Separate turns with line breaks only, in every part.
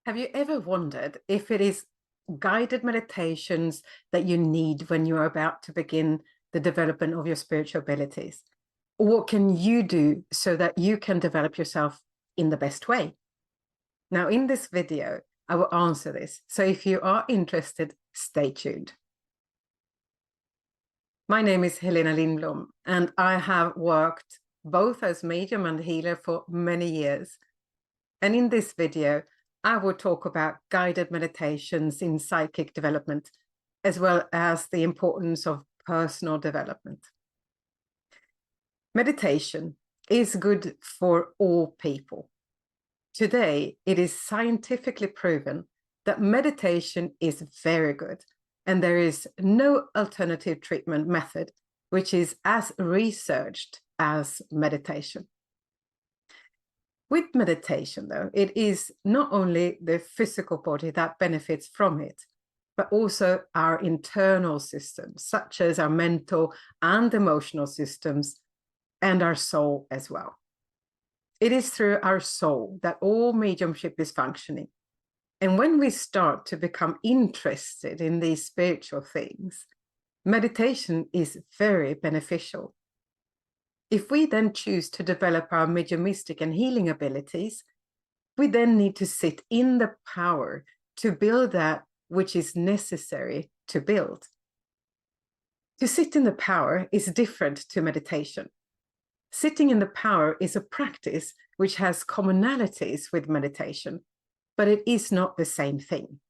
Have you ever wondered if it is guided meditations that you need when you're about to begin the development of your spiritual abilities? Or what can you do so that you can develop yourself in the best way? Now, in this video, I will answer this. So if you are interested, stay tuned. My name is Helena Lindblom, and I have worked both as medium and healer for many years. And in this video, I will talk about guided meditations in psychic development, as well as the importance of personal development. Meditation is good for all people. Today, it is scientifically proven that meditation is very good, and there is no alternative treatment method which is as researched as meditation. With meditation, though, it is not only the physical body that benefits from it, but also our internal systems, such as our mental and emotional systems, and our soul as well. It is through our soul that all mediumship is functioning. And when we start to become interested in these spiritual things, meditation is very beneficial. If we then choose to develop our mediumistic and healing abilities, we then need to sit in the power to build that which is necessary to build. To sit in the power is different to meditation. Sitting in the power is a practice which has commonalities with meditation, but it is not the same thing.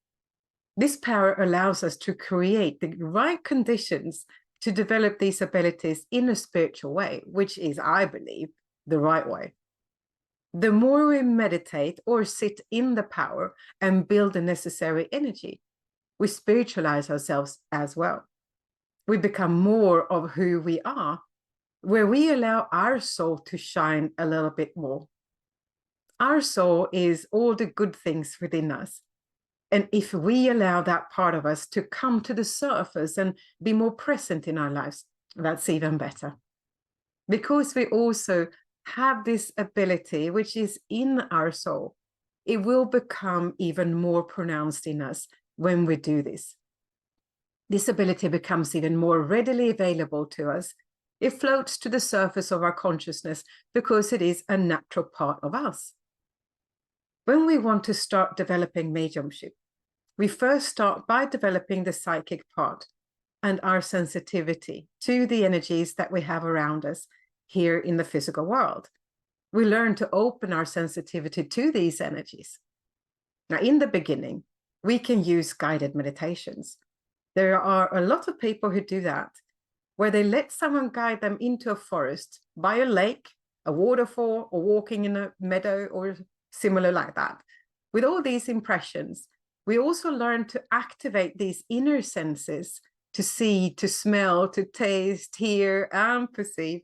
This power allows us to create the right conditions to develop these abilities in a spiritual way, which is, I believe, the right way. The more we meditate or sit in the power and build the necessary energy, we spiritualize ourselves as well. We become more of who we are, where we allow our soul to shine a little bit more. Our soul is all the good things within us. And if we allow that part of us to come to the surface and be more present in our lives, that's even better. Because we also have this ability, which is in our soul, it will become even more pronounced in us when we do this. This ability becomes even more readily available to us. It floats to the surface of our consciousness because it is a natural part of us. When we want to start developing mediumship, we first start by developing the psychic part and our sensitivity to the energies that we have around us here in the physical world. We learn to open our sensitivity to these energies. Now, in the beginning, we can use guided meditations. There are a lot of people who do that, where they let someone guide them into a forest, by a lake, a waterfall, or walking in a meadow or similar like that. With all these impressions, we also learn to activate these inner senses to see, to smell, to taste, hear, and perceive.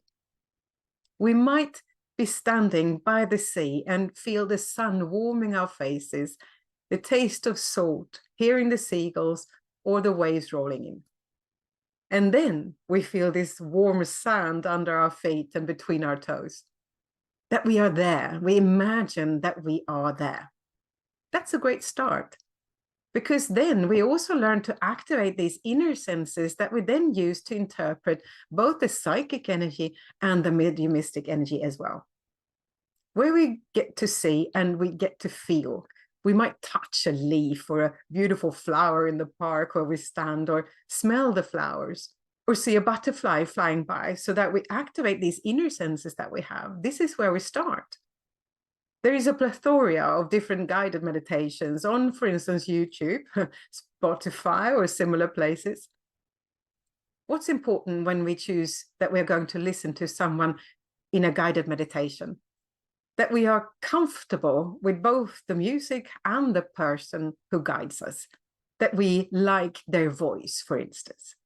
We might be standing by the sea and feel the sun warming our faces, the taste of salt, hearing the seagulls or the waves rolling in. And then we feel this warm sand under our feet and between our toes, that we are there. We imagine that we are there. That's a great start, because then we also learn to activate these inner senses that we then use to interpret both the psychic energy and the mediumistic energy as well. Where we get to see and we get to feel. We might touch a leaf or a beautiful flower in the park where we stand, or smell the flowers, or see a butterfly flying by, so that we activate these inner senses that we have. This is where we start. There is a plethora of different guided meditations on, for instance, YouTube, Spotify, or similar places. What's important when we choose that we're going to listen to someone in a guided meditation? That we are comfortable with both the music and the person who guides us, that we like their voice, for instance.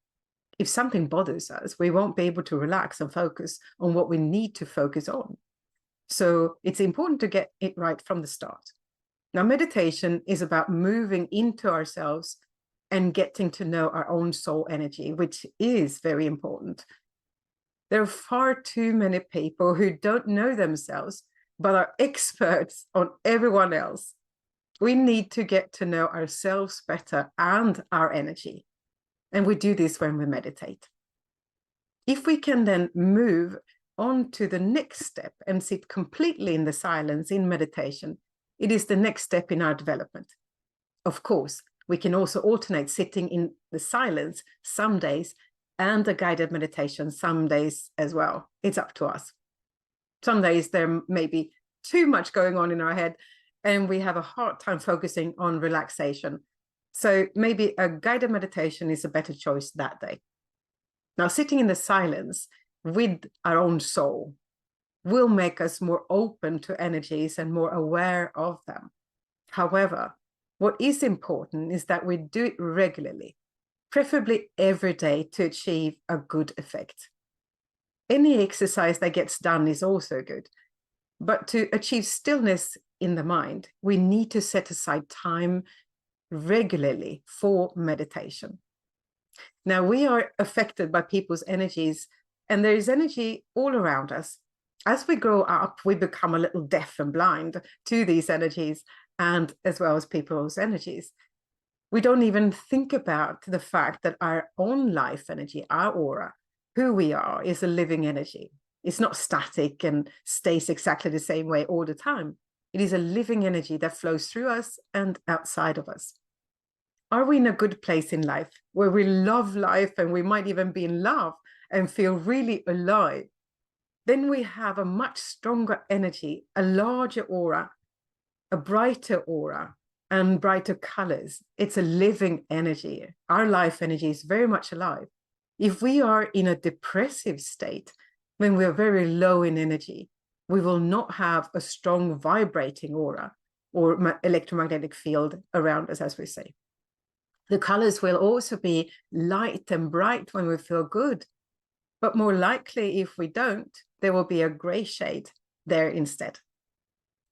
If something bothers us, we won't be able to relax and focus on what we need to focus on. So it's important to get it right from the start. Now, meditation is about moving into ourselves and getting to know our own soul energy, which is very important. There are far too many people who don't know themselves, but are experts on everyone else. We need to get to know ourselves better and our energy. And we do this when we meditate. If we can then move on to the next step and sit completely in the silence in meditation, it is the next step in our development. Of course, we can also alternate sitting in the silence some days and a guided meditation some days as well. It's up to us. Some days there may be too much going on in our head and we have a hard time focusing on relaxation. So maybe a guided meditation is a better choice that day. Now, sitting in the silence with our own soul will make us more open to energies and more aware of them. However, what is important is that we do it regularly, preferably every day, to achieve a good effect. Any exercise that gets done is also good, but to achieve stillness in the mind, we need to set aside time regularly for meditation. Now, we are affected by people's energies, and there is energy all around us. As we grow up, we become a little deaf and blind to these energies, and as well as people's energies. We don't even think about the fact that our own life energy, our aura, who we are, is a living energy. It's not static and stays exactly the same way all the time. It is a living energy that flows through us and outside of us. Are we in a good place in life where we love life and we might even be in love and feel really alive? Then we have a much stronger energy, a larger aura, a brighter aura, and brighter colors. It's a living energy. Our life energy is very much alive. If we are in a depressive state, when we are very low in energy, we will not have a strong vibrating aura or electromagnetic field around us, as we say. The colors will also be light and bright when we feel good, but more likely if we don't, there will be a gray shade there instead.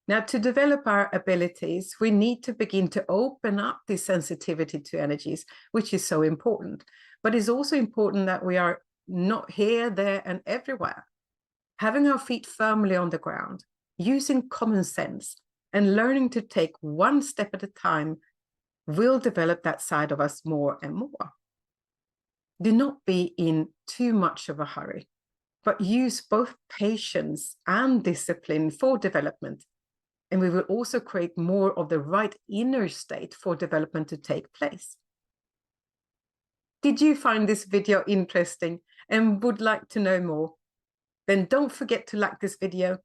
Now, to develop our abilities, we need to begin to open up this sensitivity to energies, which is so important. But it's also important that we are not here, there, and everywhere. Having our feet firmly on the ground, using common sense, and learning to take one step at a time will develop that side of us more and more. Do not be in too much of a hurry, but use both patience and discipline for development. And we will also create more of the right inner state for development to take place. Did you find this video interesting and would like to know more? Then don't forget to like this video,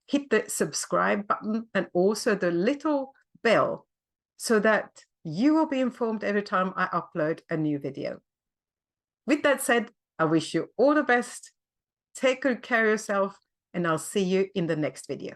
hit the subscribe button and also the little bell so that you will be informed every time I upload a new video. With that said, I wish you all the best. Take good care of yourself, and I'll see you in the next video.